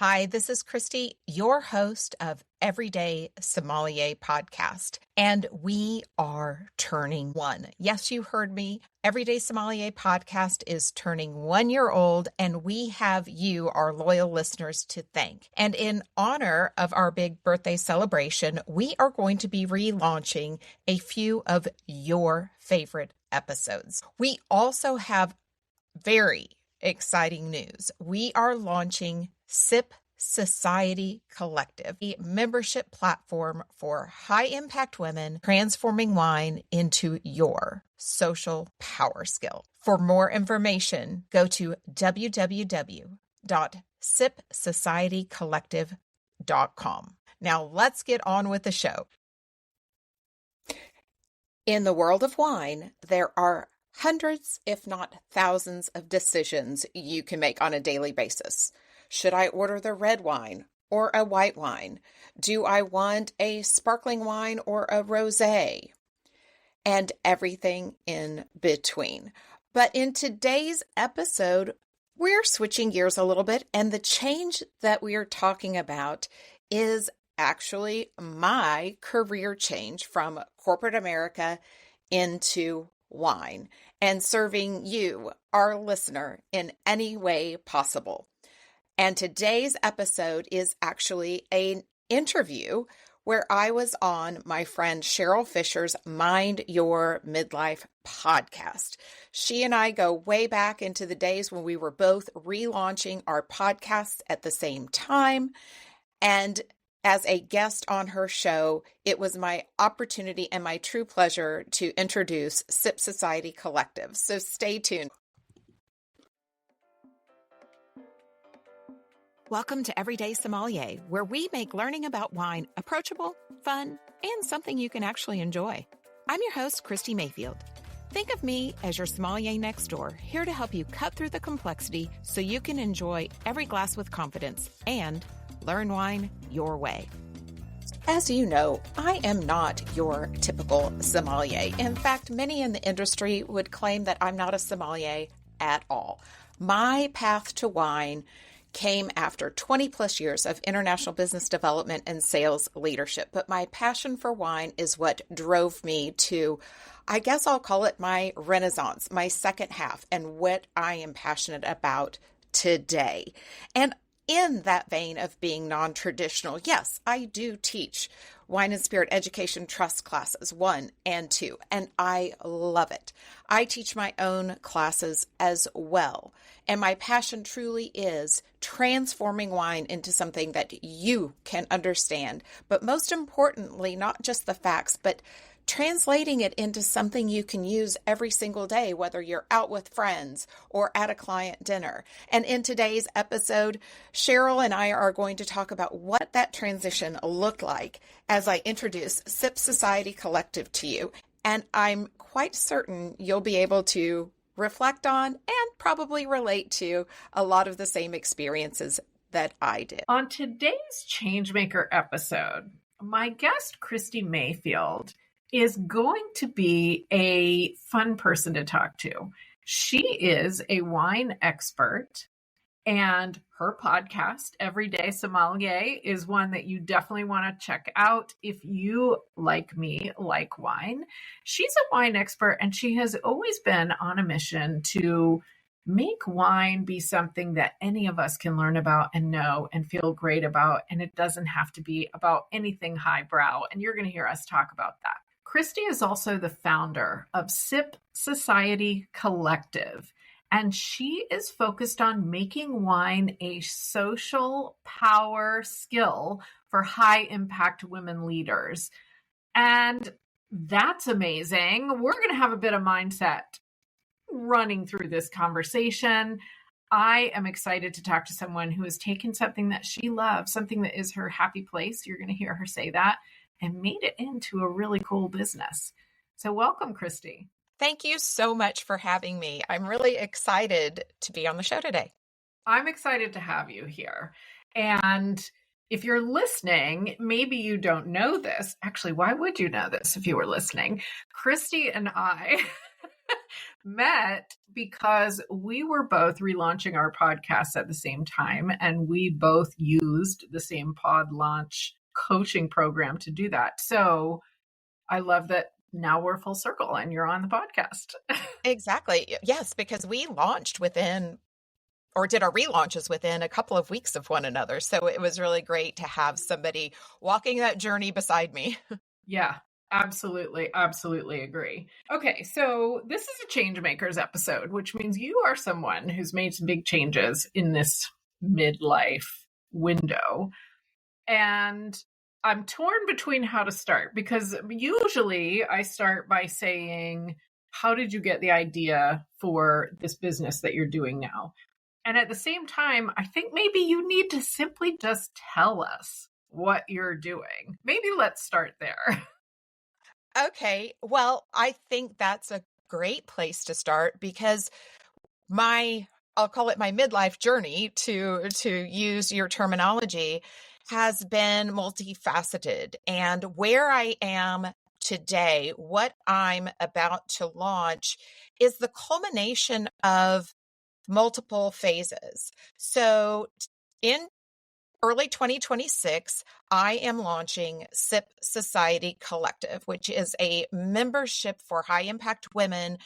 Hi, this is Christy, your host of Everyday Sommelier podcast, and we are turning one. Yes, you heard me. Everyday Sommelier podcast is turning 1 year old, and we have you, our loyal listeners, to thank. And in honor of our big birthday celebration, we are going to be relaunching a few of your favorite episodes. We also have very exciting news. We are launching SIP Society Collective, a membership platform for high-impact women transforming wine into your social power skill. For more information, go to www.sipsocietycollective.com. Now let's get on with the show. In the world of wine, there are hundreds, if not thousands, of decisions you can make on a daily basis. Should I order the red wine or a white wine? Do I want a sparkling wine or a rosé? And everything in between. But in today's episode, we're switching gears a little bit, and the change that we are talking about is actually my career change from corporate America into wine and serving you, our listener, in any way possible. And today's episode is actually an interview where I was on my friend Cheryl Fisher's Mind Your Midlife podcast. She and I go way back into the days when we were both relaunching our podcasts at the same time. And as a guest on her show, it was my opportunity and my true pleasure to introduce SIP Society Collective. So stay tuned. Welcome to Everyday Sommelier, where we make learning about wine approachable, fun, and something you can actually enjoy. I'm your host, Christy Mayfield. Think of me as your sommelier next door, here to help you cut through the complexity so you can enjoy every glass with confidence and learn wine your way. As you know, I am not your typical sommelier. In fact, many in the industry would claim that I'm not a sommelier at all. My path to wine came after 20 plus years of international business development and sales leadership. But my passion for wine is what drove me to, I guess I'll call it my renaissance, my second half, and what I am passionate about today. And in that vein of being non-traditional, yes, I do teach wine and spirit education trust classes 1 and 2, and I love it. I teach my own classes as well, and my passion truly is transforming wine into something that you can understand, but most importantly, not just the facts, but translating it into something you can use every single day, whether you're out with friends or at a client dinner. And in today's episode, Cheryl and I are going to talk about what that transition looked like as I introduce SIP Society Collective to you. And I'm quite certain you'll be able to reflect on and probably relate to a lot of the same experiences that I did. On today's Changemaker episode, my guest, Christy Mayfield, is going to be a fun person to talk to. She is a wine expert, and her podcast, Everyday Sommelier, is one that you definitely want to check out if you, like me, like wine. She's a wine expert, and she has always been on a mission to make wine be something that any of us can learn about and know and feel great about, and it doesn't have to be about anything highbrow, and you're going to hear us talk about that. Christy is also the founder of SIP Society Collective, and she is focused on making wine a social power skill for high-impact women leaders. And that's amazing. We're going to have a bit of mindset running through this conversation. I am excited to talk to someone who has taken something that she loves, something that is her happy place. You're going to hear her say that, and made it into a really cool business. So welcome, Christy. Thank you so much for having me. I'm really excited to be on the show today. I'm excited to have you here. And if you're listening, maybe you don't know this. Actually, why would you know this if you were listening? Christy and I met because we were both relaunching our podcasts at the same time, and we both used the same pod launch coaching program to do that. So I love that now we're full circle and you're on the podcast. Exactly. Yes, because we launched within or did our relaunches within a couple of weeks of one another. So it was really great to have somebody walking that journey beside me. Yeah, absolutely. Absolutely agree. Okay, so this is a change makers episode, which means you are someone who's made some big changes in this midlife window. And I'm torn between how to start because usually I start by saying, how did you get the idea for this business that you're doing now? And at the same time, I think maybe you need to simply just tell us what you're doing. Maybe let's start there. Okay. Well, I think that's a great place to start because I'll call it my midlife journey to use your terminology has been multifaceted. And where I am today, what I'm about to launch is the culmination of multiple phases. So in early 2026, I am launching SIP Society Collective, which is a membership for high impact women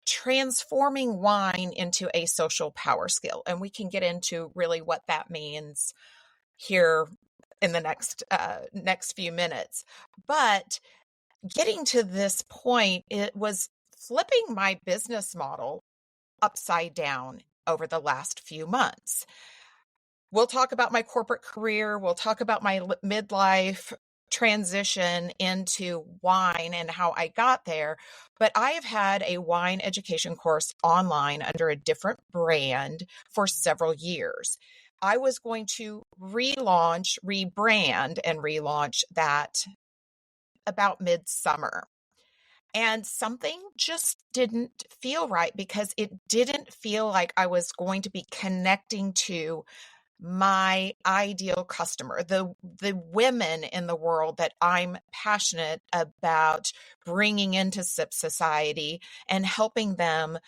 transforming wine into a social power skill. And we can get into really what that means here in the next few minutes. But getting to this point, it was flipping my business model upside down over the last few months. We'll talk about my corporate career. We'll talk about my midlife transition into wine and how I got there. But I have had a wine education course online under a different brand for several years. I was going to rebrand and relaunch that about midsummer. And something just didn't feel right because it didn't feel like I was going to be connecting to my ideal customer, the women in the world that I'm passionate about bringing into SIP Society and helping them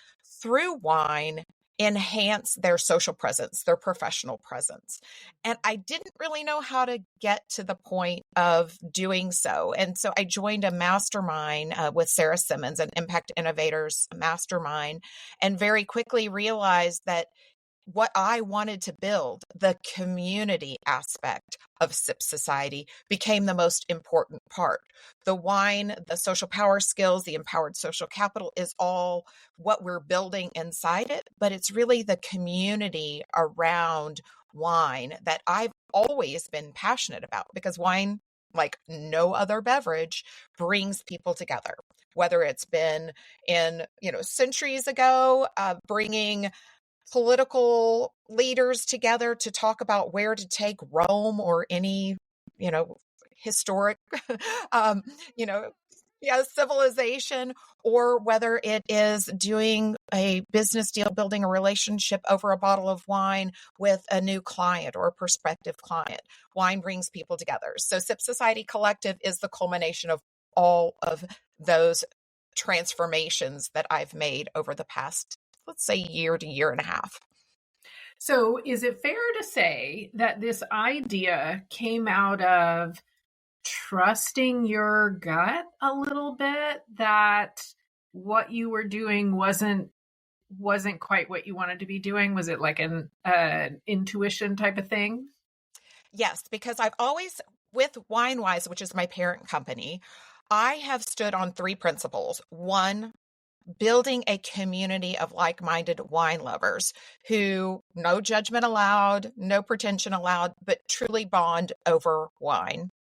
through wine enhance their social presence, their professional presence. And I didn't really know how to get to the point of doing so. And so I joined a mastermind with Sarah Simmons, an Impact Innovators mastermind, and very quickly realized that what I wanted to build, the community aspect of SIP Society, became the most important part. The wine, the social power skills, the empowered social capital is all what we're building inside it, but it's really the community around wine that I've always been passionate about because wine, like no other beverage, brings people together. Whether it's been in, centuries ago, bringing political leaders together to talk about where to take Rome or any, historic, um, you know, civilization, or whether it is doing a business deal, building a relationship over a bottle of wine with a new client or a prospective client. Wine brings people together. So SIP Society Collective is the culmination of all of those transformations that I've made over the past, let's say, year to year and a half. So, is it fair to say that this idea came out of trusting your gut a little bit, that what you were doing wasn't quite what you wanted to be doing? Was it like an intuition type of thing? Yes, because I've always, with WineWise, which is my parent company, I have stood on three principles. One, building a community of like-minded wine lovers who, no judgment allowed, no pretension allowed, but truly bond over wine.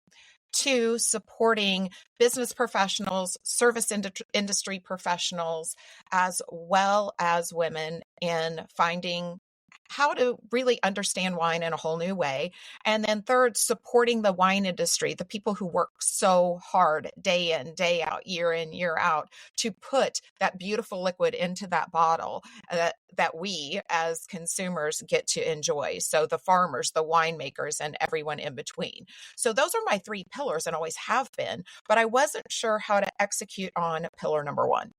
Two, supporting business professionals, service industry professionals, as well as women in finding how to really understand wine in a whole new way. And then third, supporting the wine industry, the people who work so hard day in, day out, year in, year out, to put that beautiful liquid into that bottle that we as consumers get to enjoy. So the farmers, the winemakers, and everyone in between. So those are my three pillars and always have been, but I wasn't sure how to execute on pillar number one.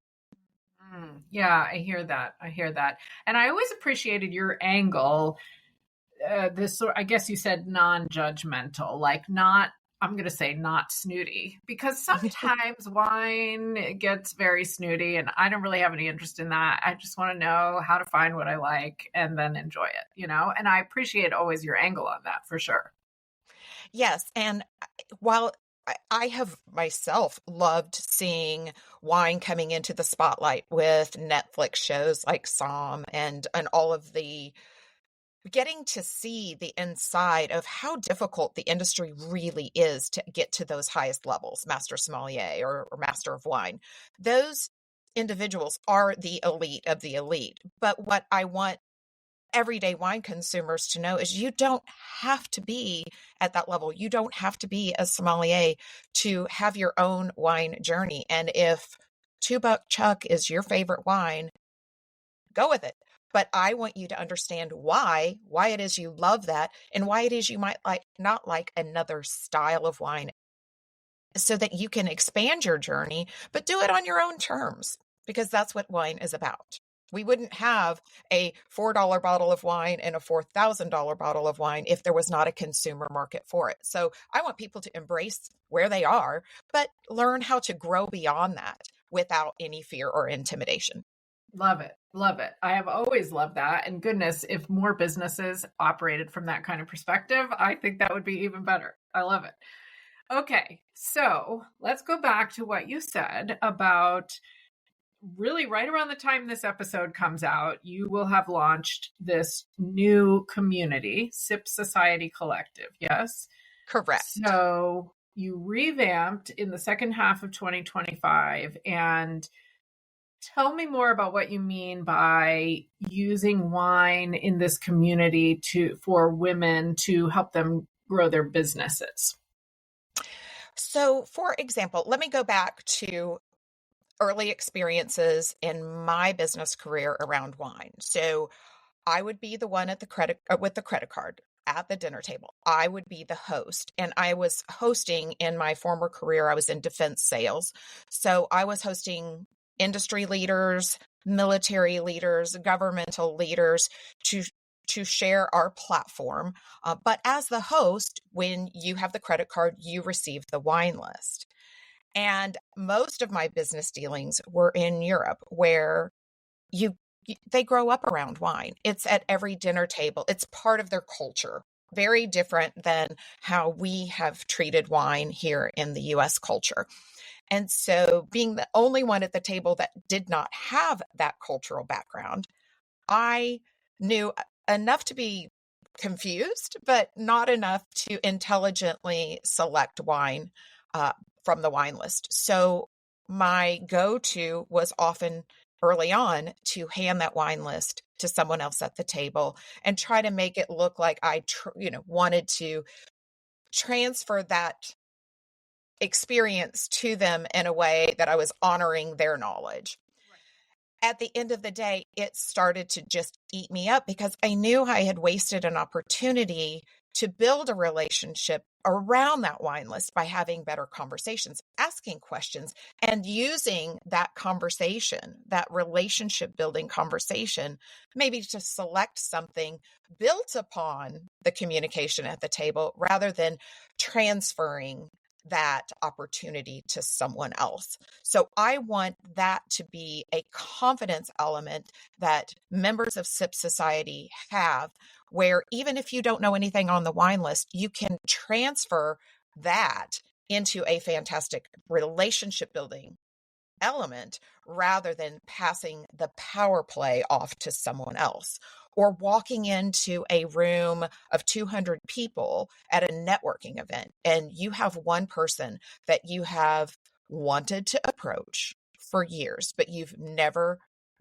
Yeah, I hear that. I hear that. And I always appreciated your angle. This, I guess you said non-judgmental, like not, I'm going to say not snooty, because sometimes wine gets very snooty and I don't really have any interest in that. I just want to know how to find what I like and then enjoy it, And I appreciate always your angle on that for sure. Yes. And while I have myself loved seeing wine coming into the spotlight with Netflix shows like and all of the getting to see the inside of how difficult the industry really is to get to those highest levels, master sommelier or master of wine. Those individuals are the elite of the elite. But what I want everyday wine consumers to know is you don't have to be at that level. You don't have to be a sommelier to have your own wine journey. And if Two Buck Chuck is your favorite wine, go with it. But I want you to understand why it is you love that and why it is you might not like another style of wine so that you can expand your journey, but do it on your own terms because that's what wine is about. We wouldn't have a $4 bottle of wine and a $4,000 bottle of wine if there was not a consumer market for it. So I want people to embrace where they are, but learn how to grow beyond that without any fear or intimidation. Love it. Love it. I have always loved that. And goodness, if more businesses operated from that kind of perspective, I think that would be even better. I love it. Okay. So let's go back to what you said about really right around the time this episode comes out, you will have launched this new community, Sip Society Collective. Yes. Correct. So you revamped in the second half of 2025 and tell me more about what you mean by using wine in this community for women to help them grow their businesses. So, for example, let me go back to early experiences in my business career around wine. So, I would be the one at the with the credit card at the dinner table. I would be the host, and I was hosting in my former career. I was in defense sales, so I was hosting industry leaders, military leaders, governmental leaders to share our platform. But as the host, when you have the credit card, you receive the wine list. And most of my business dealings were in Europe, where you they grow up around wine. It's at every dinner table. It's part of their culture. Very different than how we have treated wine here in the US culture. And so, being the only one at the table that did not have that cultural background, I knew enough to be confused, but not enough to intelligently select wine uh, from the wine list. So my go-to was often early on to hand that wine list to someone else at the table and try to make it look like I, wanted to transfer that experience to them in a way that I was honoring their knowledge. At the end of the day, it started to just eat me up because I knew I had wasted an opportunity to build a relationship around that wine list by having better conversations, asking questions, and using that conversation, that relationship building conversation, maybe to select something built upon the communication at the table rather than transferring that opportunity to someone else. So I want that to be a confidence element that members of SIP Society have, where even if you don't know anything on the wine list, you can transfer that into a fantastic relationship building element rather than passing the power play off to someone else or walking into a room of 200 people at a networking event and you have one person that you have wanted to approach for years, but you've never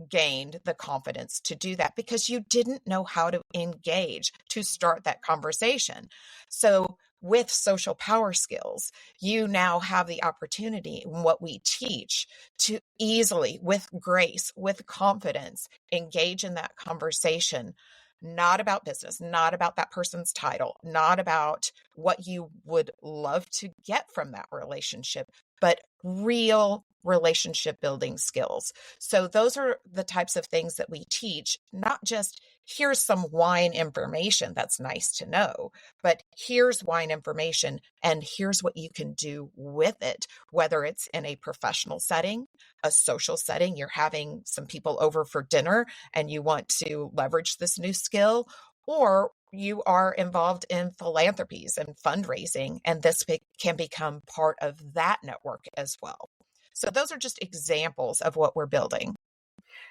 gained the confidence to do that because you didn't know how to engage to start that conversation. So with social power skills, you now have the opportunity in what we teach to easily, with grace, with confidence, engage in that conversation, not about business, not about that person's title, not about what you would love to get from that relationship, but real relationship building skills. So those are the types of things that we teach, not just here's some wine information that's nice to know, but here's wine information and here's what you can do with it, whether it's in a professional setting, a social setting, you're having some people over for dinner and you want to leverage this new skill, or you are involved in philanthropies and fundraising, and this can become part of that network as well. So those are just examples of what we're building.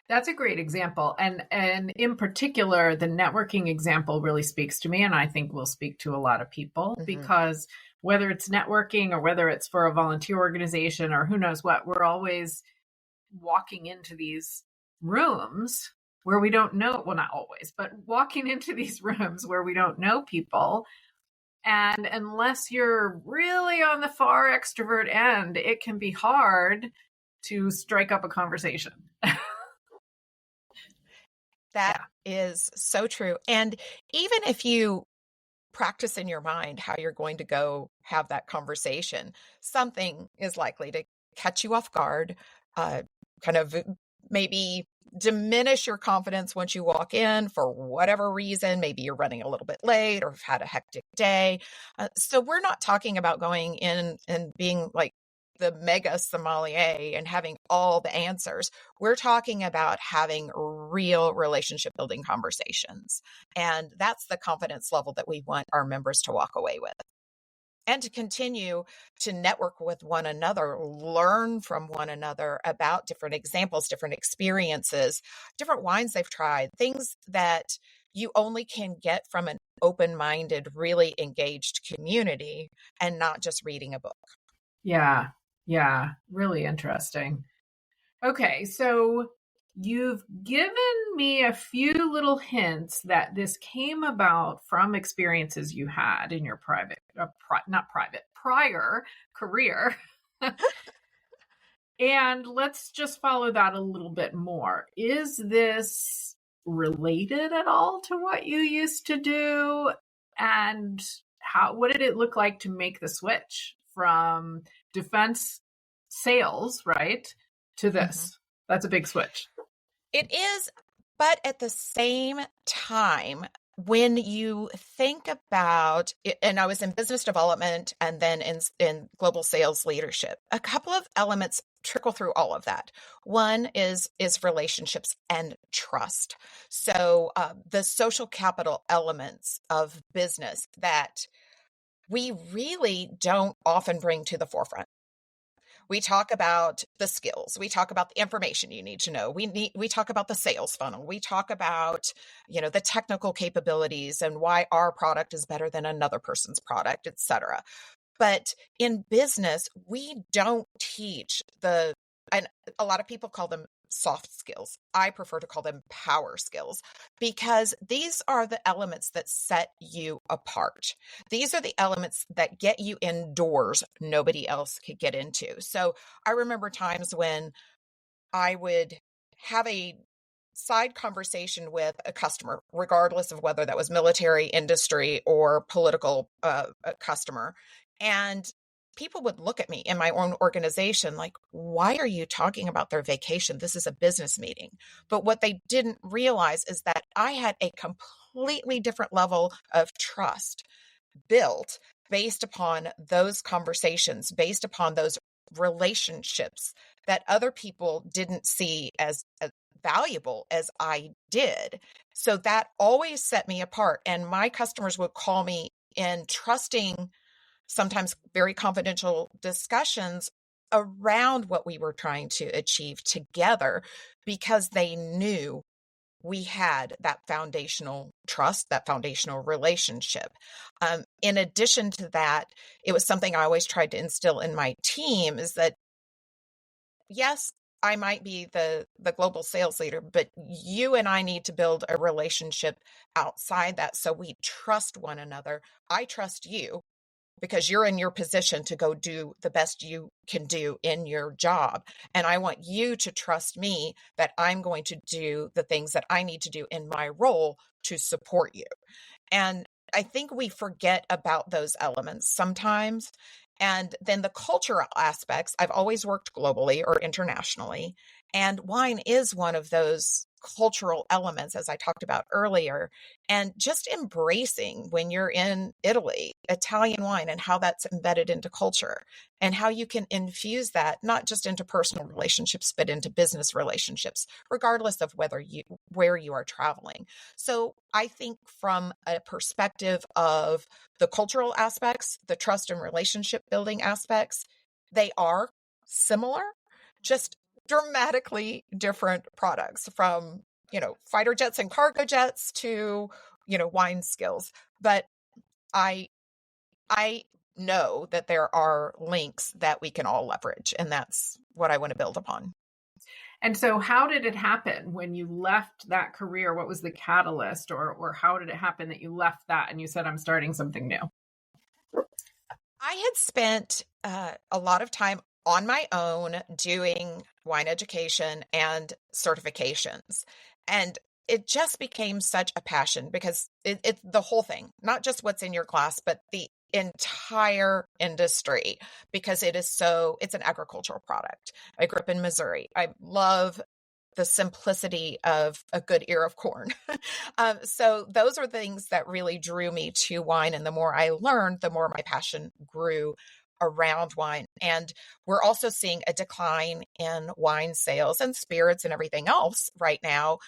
That's a great example. And in particular, the networking example really speaks to me, and I think will speak to a lot of people, because whether it's networking or whether it's for a volunteer organization or who knows what, we're always walking into these rooms where we don't know, well, not always, but walking into these rooms where we don't know people. And unless you're really on the far extrovert end, it can be hard to strike up a conversation. That is so true. And even if you practice in your mind how you're going to go have that conversation, something is likely to catch you off guard, kind of maybe diminish your confidence once you walk in for whatever reason. Maybe you're running a little bit late or have had a hectic day. So we're not talking about going in and being like the mega sommelier and having all the answers. We're talking about having real relationship building conversations. And that's the confidence level that we want our members to walk away with. And to continue to network with one another, learn from one another about different examples, different experiences, different wines they've tried, things that you only can get from an open-minded, really engaged community and not just reading a book. Yeah, really interesting. Okay, so you've given me a few little hints that this came about from experiences you had in your prior career. And let's just follow that a little bit more. Is this related at all to what you used to do? And what did it look like to make the switch from defense sales, right, to this? That's a big switch. It is, but at the same time, when you think about it, and I was in business development and then in global sales leadership, a couple of elements trickle through all of that. One is relationships and trust. So the social capital elements of business that we really don't often bring to the forefront. We talk about the skills. We talk about the information you need to know. We talk about the sales funnel. We talk about, the technical capabilities and why our product is better than another person's product, et cetera. But in business, we don't teach and a lot of people call them soft skills. I prefer to call them power skills because these are the elements that set you apart. These are the elements that get you indoors nobody else could get into. So I remember times when I would have a side conversation with a customer, regardless of whether that was military, industry, or political customer. And people would look at me in my own organization like, why are you talking about their vacation? This is a business meeting. But what they didn't realize is that I had a completely different level of trust built based upon those conversations, based upon those relationships that other people didn't see as valuable as I did. So that always set me apart. And my customers would call me in trusting, sometimes very confidential discussions around what we were trying to achieve together because they knew we had that foundational trust, that foundational relationship. In addition to that, it was something I always tried to instill in my team is that, yes, I might be the global sales leader, but you and I need to build a relationship outside that so we trust one another. I trust you because you're in your position to go do the best you can do in your job. And I want you to trust me that I'm going to do the things that I need to do in my role to support you. And I think we forget about those elements sometimes. And then the cultural aspects, I've always worked globally or internationally. And wine is one of those cultural elements, as I talked about earlier. And just embracing when you're in Italy, Italian wine and how that's embedded into culture and how you can infuse that not just into personal relationships, but into business relationships, regardless of where you are traveling. So I think from a perspective of the cultural aspects, the trust and relationship building aspects, they are similar, just dramatically different products from, fighter jets and cargo jets to, wine skills. But I I know that there are links that we can all leverage, and that's what I want to build upon. And so how did it happen when you left that career? What was the catalyst, or how did it happen that you left that and you said, I'm starting something new? I had spent a lot of time on my own doing wine education and certifications. And it just became such a passion because it's the whole thing, not just what's in your class, but the entire industry, because it's an agricultural product. I grew up in Missouri. I love the simplicity of a good ear of corn. So those are things that really drew me to wine. And the more I learned, the more my passion grew around wine. And we're also seeing a decline in wine sales and spirits and everything else right now.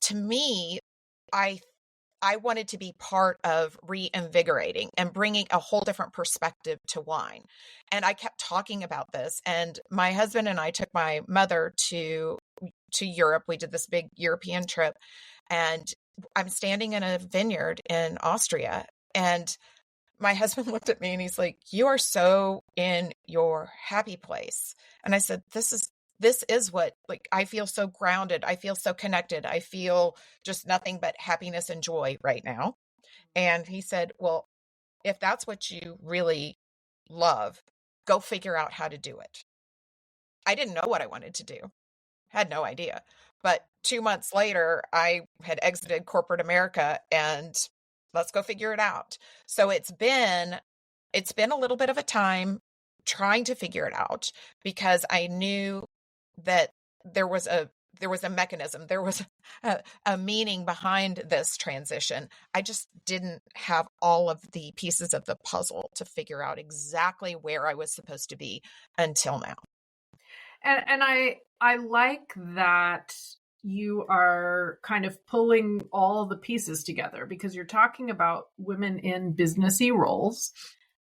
To me, I I wanted to be part of reinvigorating and bringing a whole different perspective to wine. And I kept talking about this. And my husband and I took my mother to Europe. We did this big European trip, and I'm standing in a vineyard in Austria, and my husband looked at me and he's like, "You are so in your happy place." And I said, this is what, like, I feel so grounded. I feel so connected. I feel just nothing but happiness and joy right now. And he said, "Well, if that's what you really love, go figure out how to do it." I didn't know what I wanted to do. Had no idea. But 2 months later, I had exited corporate America, and let's go figure it out. So it's been a little bit of a time trying to figure it out, because I knew that there was a mechanism, there was a meaning behind this transition. I just didn't have all of the pieces of the puzzle to figure out exactly where I was supposed to be until now. And I like that you are kind of pulling all the pieces together, because you're talking about women in businessy roles,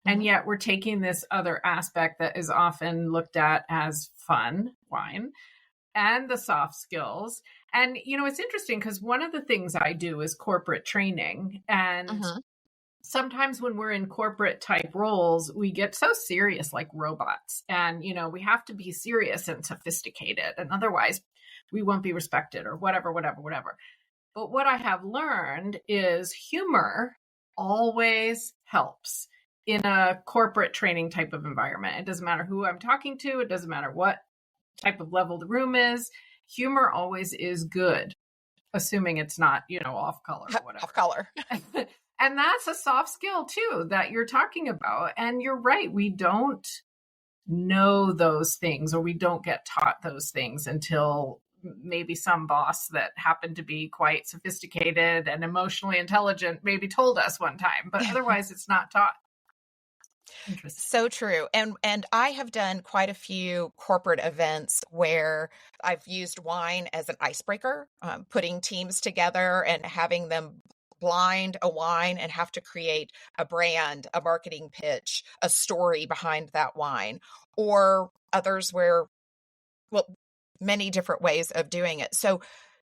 and Mhm. yet we're taking this other aspect that is often looked at as fun, wine, and the soft skills. And it's interesting because one of the things I do is corporate training, and Mhm. sometimes when we're in corporate type roles, we get so serious like robots. And, we have to be serious and sophisticated. And otherwise, we won't be respected, or whatever, whatever, whatever. But what I have learned is humor always helps in a corporate training type of environment. It doesn't matter who I'm talking to, it doesn't matter what type of level the room is. Humor always is good, assuming it's not, off color or whatever. Off color. And that's a soft skill too that you're talking about. And you're right. We don't know those things, or we don't get taught those things until maybe some boss that happened to be quite sophisticated and emotionally intelligent maybe told us one time, but otherwise it's not taught. Interesting. So true. And I have done quite a few corporate events where I've used wine as an icebreaker, putting teams together and having them blind a wine and have to create a brand, a marketing pitch, a story behind that wine, or others where, well, many different ways of doing it. So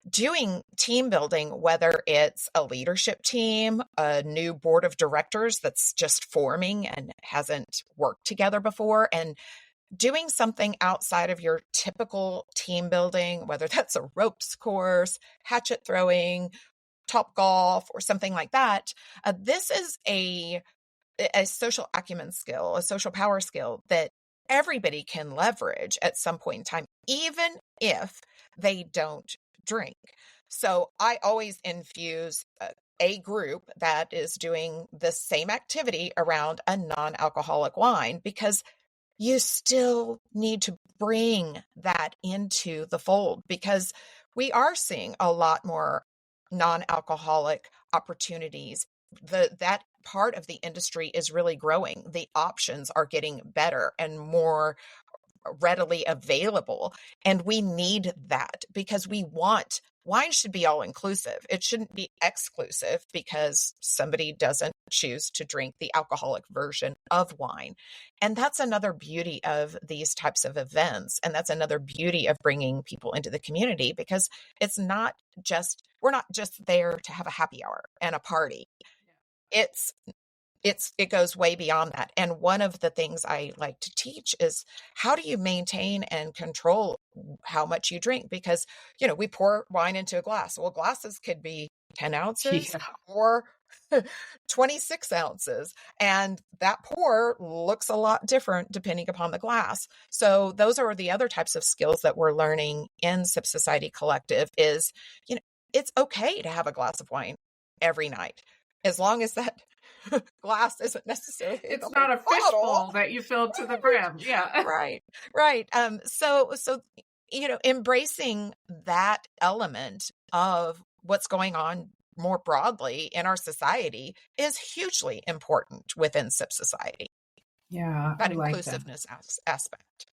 doing team building, whether it's a leadership team, a new board of directors that's just forming and hasn't worked together before, and doing something outside of your typical team building, whether that's a ropes course, hatchet throwing, top golf, or something like that. This is a social acumen skill, a social power skill that everybody can leverage at some point in time, even if they don't drink. So I always infuse a group that is doing the same activity around a non-alcoholic wine, because you still need to bring that into the fold, because we are seeing a lot more non-alcoholic opportunities. That part of the industry is really growing. The options are getting better and more readily available. And we need that, because wine should be all inclusive. It shouldn't be exclusive because somebody doesn't choose to drink the alcoholic version of wine. And that's another beauty of these types of events. And that's another beauty of bringing people into the community, because we're not just there to have a happy hour and a party. It's it goes way beyond that. And one of the things I like to teach is, how do you maintain and control how much you drink? Because, we pour wine into a glass. Well, glasses could be 10 ounces Yeah. or 26 ounces. And that pour looks a lot different depending upon the glass. So those are the other types of skills that we're learning in Sip Society Collective is, it's okay to have a glass of wine every night, as long as that glass isn't necessarily It's the not a whole bottle fishbowl that you filled to the brim. Yeah. right. So embracing that element of what's going on more broadly in our society is hugely important within Sip Society. Yeah, That I like that. inclusiveness aspect.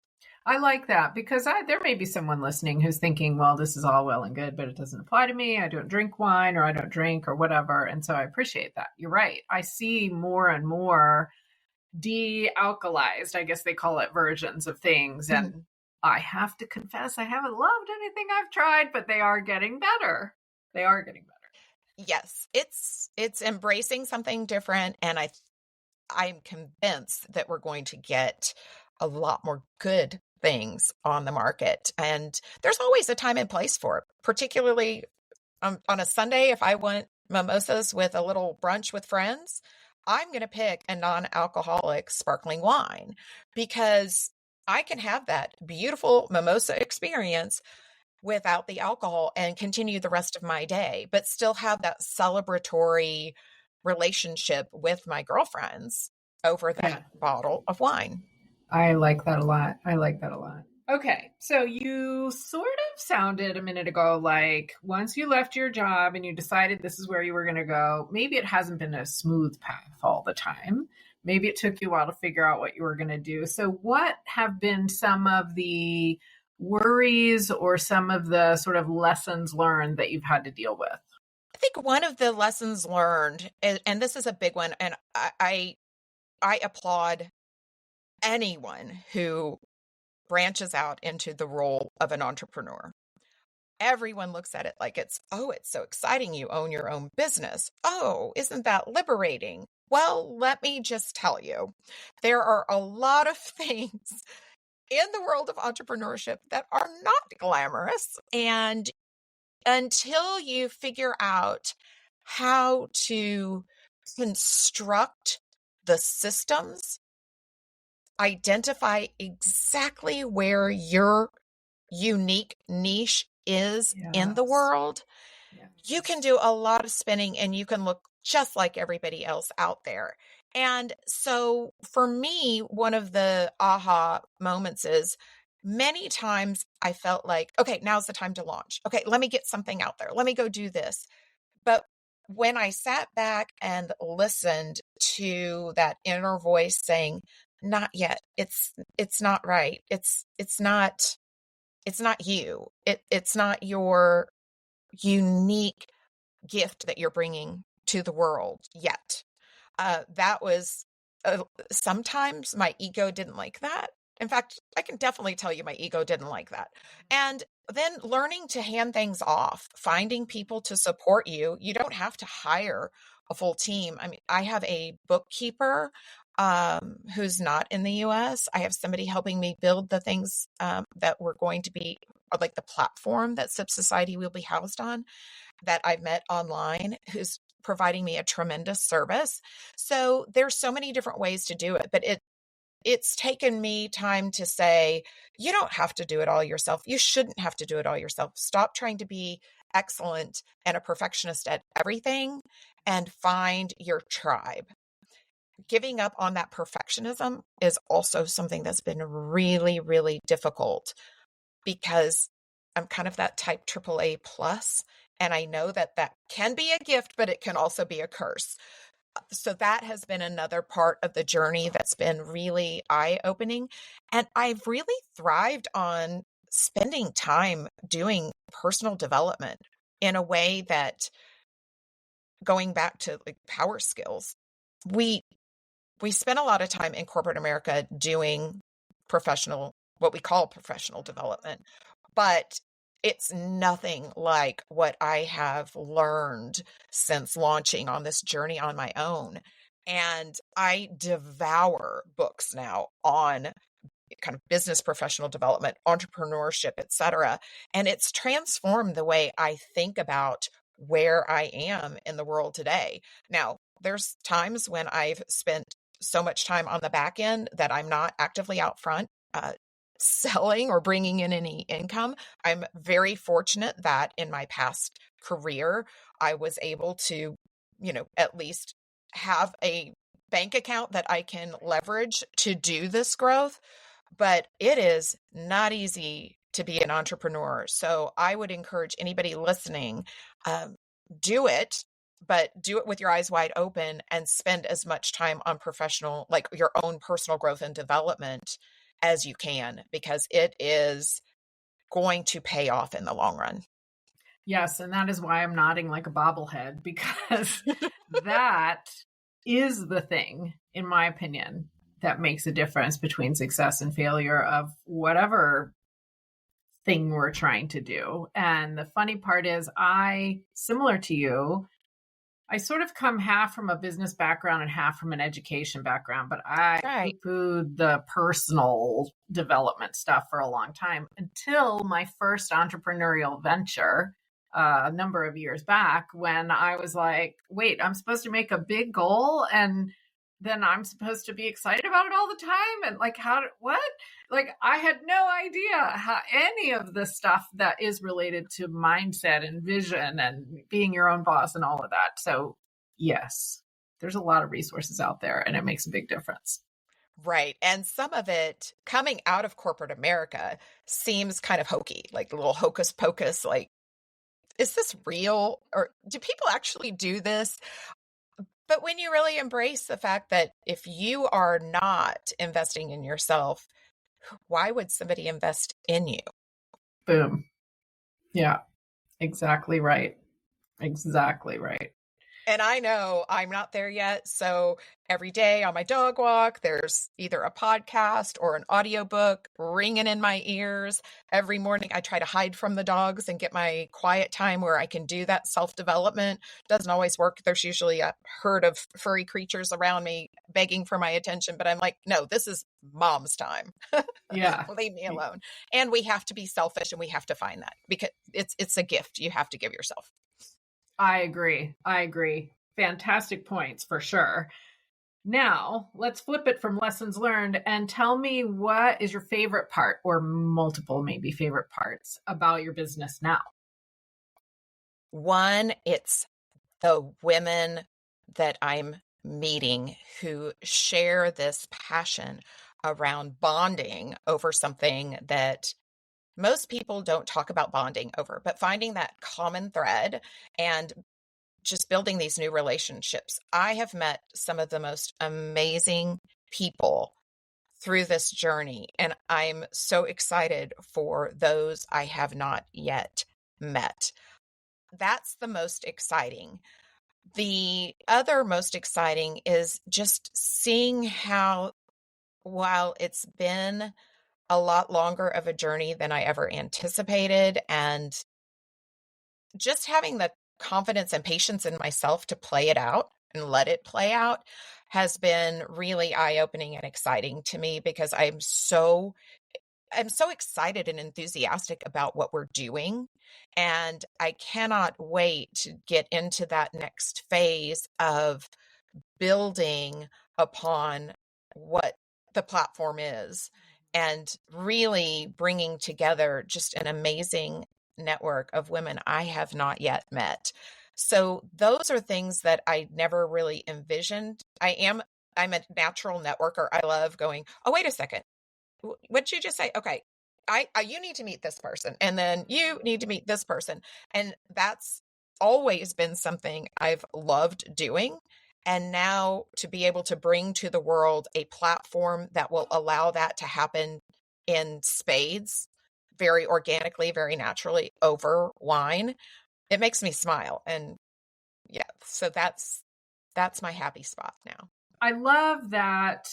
I like that, because there may be someone listening who's thinking, well, this is all well and good, but it doesn't apply to me. I don't drink wine, or I don't drink, or whatever. And so I appreciate that. You're right. I see more and more de-alkalized, I guess they call it, versions of things. And I have to confess, I haven't loved anything I've tried, but they are getting better. They are getting better. Yes, it's embracing something different. And I'm convinced that we're going to get a lot more good things on the market. And there's always a time and place for it, particularly on a Sunday. If I want mimosas with a little brunch with friends, I'm going to pick a non-alcoholic sparkling wine, because I can have that beautiful mimosa experience without the alcohol and continue the rest of my day, but still have that celebratory relationship with my girlfriends over that bottle of wine. I like that a lot. Okay, so you sort of sounded a minute ago like once you left your job and you decided this is where you were going to go, maybe it hasn't been a smooth path all the time. Maybe it took you a while to figure out what you were going to do. So what have been some of the worries or some of the sort of lessons learned that you've had to deal with? I think one of the lessons learned, and this is a big one, and I applaud anyone who branches out into the role of an entrepreneur. Everyone looks at it like it's so exciting. You own your own business. Oh, isn't that liberating? Well, let me just tell you, there are a lot of things in the world of entrepreneurship that are not glamorous. And until you figure out how to construct the systems, identify exactly where your unique niche is in the world, you can do a lot of spinning and you can look just like everybody else out there. And so for me, one of the aha moments is, many times I felt like, okay, now's the time to launch. Okay, let me get something out there. Let me go do this. But when I sat back and listened to that inner voice saying, not yet, it's not right. It's not you. It's not your unique gift that you're bringing to the world yet. That was sometimes my ego didn't like that. In fact, I can definitely tell you my ego didn't like that. And then learning to hand things off, finding people to support you. You don't have to hire a full team. I mean, I have a bookkeeper who's not in the US. I have somebody helping me build the things that we're going to be, like the platform that Sip Society will be housed on, that I've met online, who's providing me a tremendous service. So there's so many different ways to do it, but it's taken me time to say, you don't have to do it all yourself. You shouldn't have to do it all yourself. Stop trying to be excellent and a perfectionist at everything and find your tribe. Giving up on that perfectionism is also something that's been really, really difficult because I'm kind of that type AAA plus, and I know that that can be a gift, but it can also be a curse. So that has been another part of the journey that's been really eye-opening. And I've really thrived on spending time doing personal development in a way that, going back to like power skills, we we spend a lot of time in corporate America doing what we call professional development, but it's nothing like what I have learned since launching on this journey on my own. And I devour books now on kind of business professional development, entrepreneurship, et cetera. And it's transformed the way I think about where I am in the world today. Now, there's times when I've spent so much time on the back end that I'm not actively out front selling or bringing in any income. I'm very fortunate that in my past career, I was able to, at least have a bank account that I can leverage to do this growth. But it is not easy to be an entrepreneur. So I would encourage anybody listening, do it, but do it with your eyes wide open and spend as much time on professional, like your own personal growth and development as you can, because it is going to pay off in the long run. Yes, and that is why I'm nodding like a bobblehead, because that is the thing, in my opinion, that makes a difference between success and failure of whatever thing we're trying to do. And the funny part is, similar to you, I sort of come half from a business background and half from an education background, but I Right. poo-pooed the personal development stuff for a long time until my first entrepreneurial venture a number of years back, when I was like, wait, I'm supposed to make a big goal and then I'm supposed to be excited about it all the time. And like, what? Like, I had no idea how any of the stuff that is related to mindset and vision and being your own boss and all of that. So yes, there's a lot of resources out there and it makes a big difference. Right. And some of it coming out of corporate America seems kind of hokey, like a little hocus pocus, like, is this real? Or do people actually do this? But when you really embrace the fact that if you are not investing in yourself, why would somebody invest in you? Boom. Yeah, exactly right. Exactly right. And I know I'm not there yet. So every day on my dog walk, there's either a podcast or an audiobook ringing in my ears. Every morning, I try to hide from the dogs and get my quiet time where I can do that self-development. Doesn't always work. There's usually a herd of furry creatures around me begging for my attention. But I'm like, no, this is mom's time. Yeah. Leave me alone. And we have to be selfish and we have to find that because it's a gift you have to give yourself. I agree. Fantastic points for sure. Now, let's flip it from lessons learned and tell me, what is your favorite part, or multiple maybe favorite parts, about your business now? One, it's the women that I'm meeting who share this passion around bonding over something that most people don't talk about bonding over, but finding that common thread and just building these new relationships. I have met some of the most amazing people through this journey, and I'm so excited for those I have not yet met. That's the most exciting. The other most exciting is just seeing how, while it's been a lot longer of a journey than I ever anticipated, and just having the confidence and patience in myself to play it out and let it play out has been really eye-opening and exciting to me, because I'm so excited and enthusiastic about what we're doing. And I cannot wait to get into that next phase of building upon what the platform is and really bringing together just an amazing network of women I have not yet met. So those are things that I never really envisioned. I'm a natural networker. I love going, oh, wait a second. What'd you just say? Okay. You need to meet this person, and then you need to meet this person. And that's always been something I've loved doing. And now to be able to bring to the world a platform that will allow that to happen in spades, very organically, very naturally over wine, it makes me smile. And yeah, so that's my happy spot now. I love that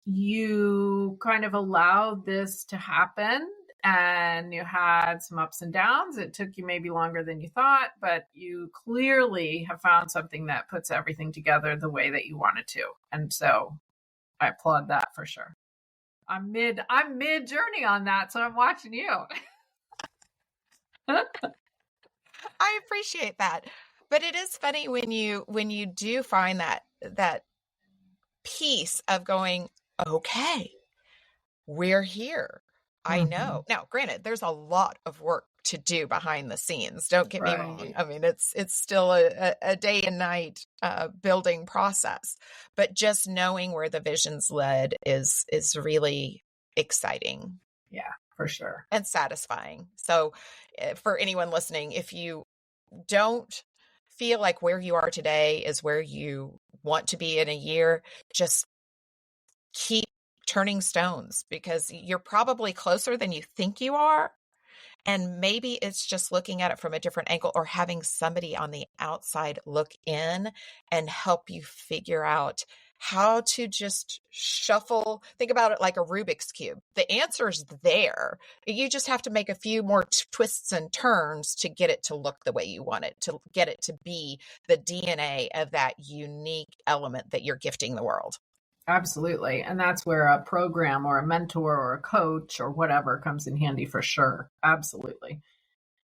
you kind of allowed this to happen and you had some ups and downs. It took you maybe longer than you thought, but you clearly have found something that puts everything together the way that you wanted to. And so I applaud that for sure. I'm mid journey on that, so I'm watching you. I appreciate that. But it is funny when you do find that piece of going, okay, we're here. I know. Now, granted, there's a lot of work to do behind the scenes. Don't get me wrong. I mean, it's still a day and night building process, but just knowing where the vision's led is really exciting. Yeah, for sure. And satisfying. So for anyone listening, if you don't feel like where you are today is where you want to be in a year, just keep turning stones, because you're probably closer than you think you are. And maybe it's just looking at it from a different angle, or having somebody on the outside look in and help you figure out how to just shuffle. Think about it like a Rubik's Cube. The answer's there. You just have to make a few more twists and turns to get it to look the way you want it, to get it to be the DNA of that unique element that you're gifting the world. Absolutely. And that's where a program or a mentor or a coach or whatever comes in handy for sure. Absolutely.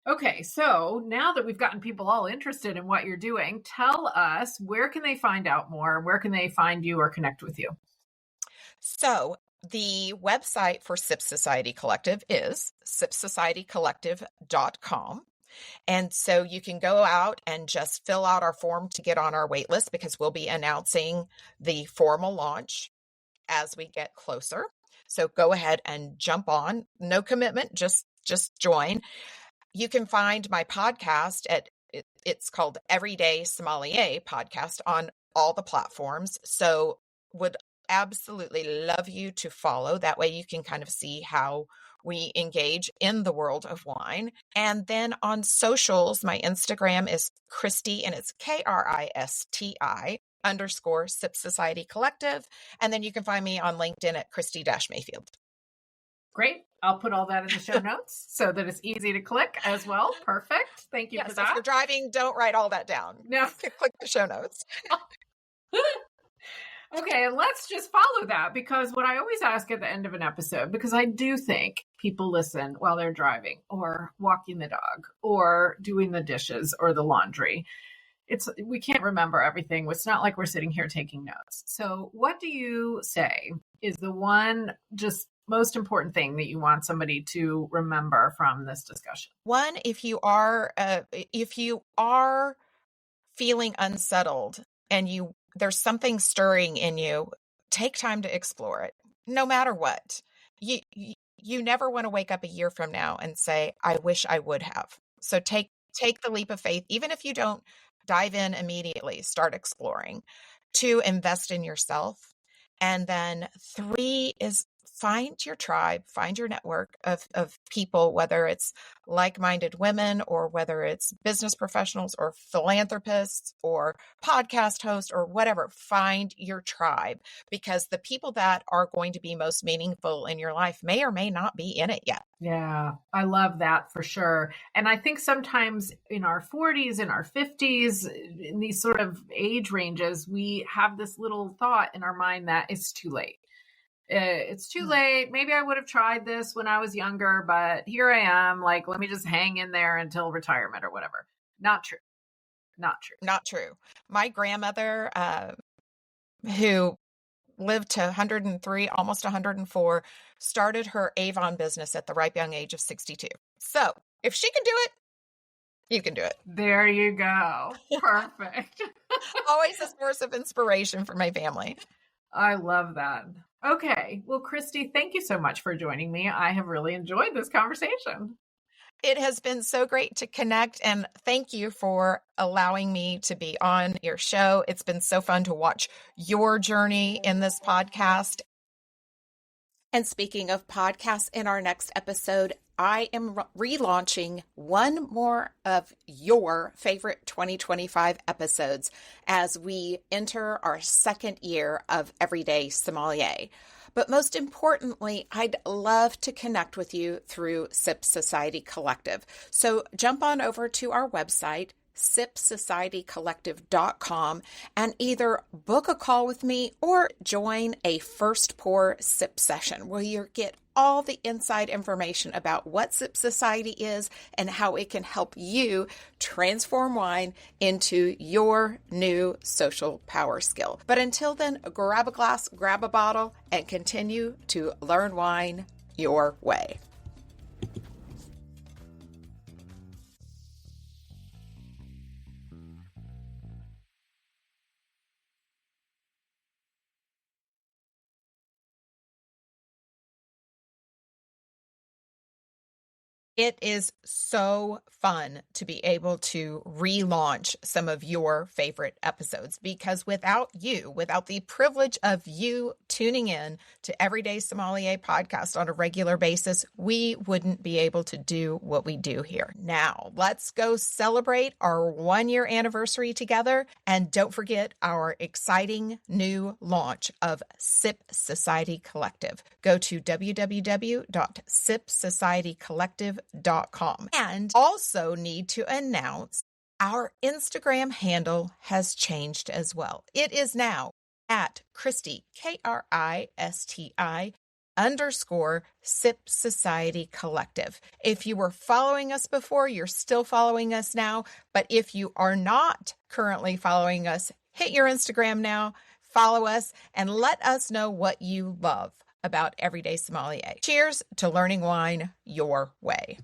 Okay, so now that we've gotten people all interested in what you're doing, tell us, where can they find out more? Where can they find you or connect with you? So the website for Sip Society Collective is sipsocietycollective.com. And so you can go out and just fill out our form to get on our wait list, because we'll be announcing the formal launch as we get closer. So go ahead and jump on. No commitment, just join. You can find my podcast it's called Everyday Sommelier Podcast on all the platforms. So would absolutely love you to follow. That way you can kind of see how we engage in the world of wine. And then on socials, my Instagram is Christy, and it's KRISTI _ Sip Society Collective. And then you can find me on LinkedIn at Christy-Mayfield. Great. I'll put all that in the show notes so that it's easy to click as well. Perfect. Thank you for that. If you're driving, don't write all that down. No. Click the show notes. Okay, let's just follow that, because what I always ask at the end of an episode, because I do think people listen while they're driving or walking the dog or doing the dishes or the laundry. We can't remember everything. It's not like we're sitting here taking notes. So what do you say is the one just most important thing that you want somebody to remember from this discussion? One, if you are feeling unsettled and there's something stirring in you, take time to explore it. No matter what, you never want to wake up a year from now and say, I wish I would have. So take the leap of faith, even if you don't dive in immediately. Start exploring. 2, invest in yourself. And then 3 is find your tribe, find your network of people, whether it's like-minded women or whether it's business professionals or philanthropists or podcast hosts or whatever. Find your tribe, because the people that are going to be most meaningful in your life may or may not be in it yet. Yeah, I love that for sure. And I think sometimes in our 40s, in our 50s, in these sort of age ranges, we have this little thought in our mind that it's too late. It's too late. Maybe I would have tried this when I was younger, but here I am. Like, let me just hang in there until retirement or whatever. Not true. Not true. Not true. My grandmother, who lived to 103, almost 104, started her Avon business at the ripe young age of 62. So if she can do it, You can do it. There you go. Perfect. Always a source of inspiration for my family. I love that. Okay. Well, Christy, thank you so much for joining me. I have really enjoyed this conversation. It has been so great to connect, and thank you for allowing me to be on your show. It's been so fun to watch your journey in this podcast. And speaking of podcasts, in our next episode, I am relaunching one more of your favorite 2025 episodes as we enter our second year of Everyday Sommelier. But most importantly, I'd love to connect with you through Sip Society Collective. So jump on over to our website, sipsocietycollective.com, and either book a call with me or join a first pour sip session where you get all the inside information about what Sip Society is and how it can help you transform wine into your new social power skill. But until then, grab a glass, grab a bottle, and continue to learn wine your way. It is so fun to be able to relaunch some of your favorite episodes because without you, without the privilege of you tuning in to Everyday Sommelier podcast on a regular basis, we wouldn't be able to do what we do here. Now, let's go celebrate our 1-year anniversary together. And don't forget our exciting new launch of Sip Society Collective. Go to www.sipsocietycollective.com. And also need to announce our Instagram handle has changed as well. It is now at Christy, Kristi _ Sip Society Collective. If you were following us before, you're still following us now. But if you are not currently following us, hit your Instagram now, follow us, and let us know what you love about Everyday Sommelier. Cheers to learning wine your way.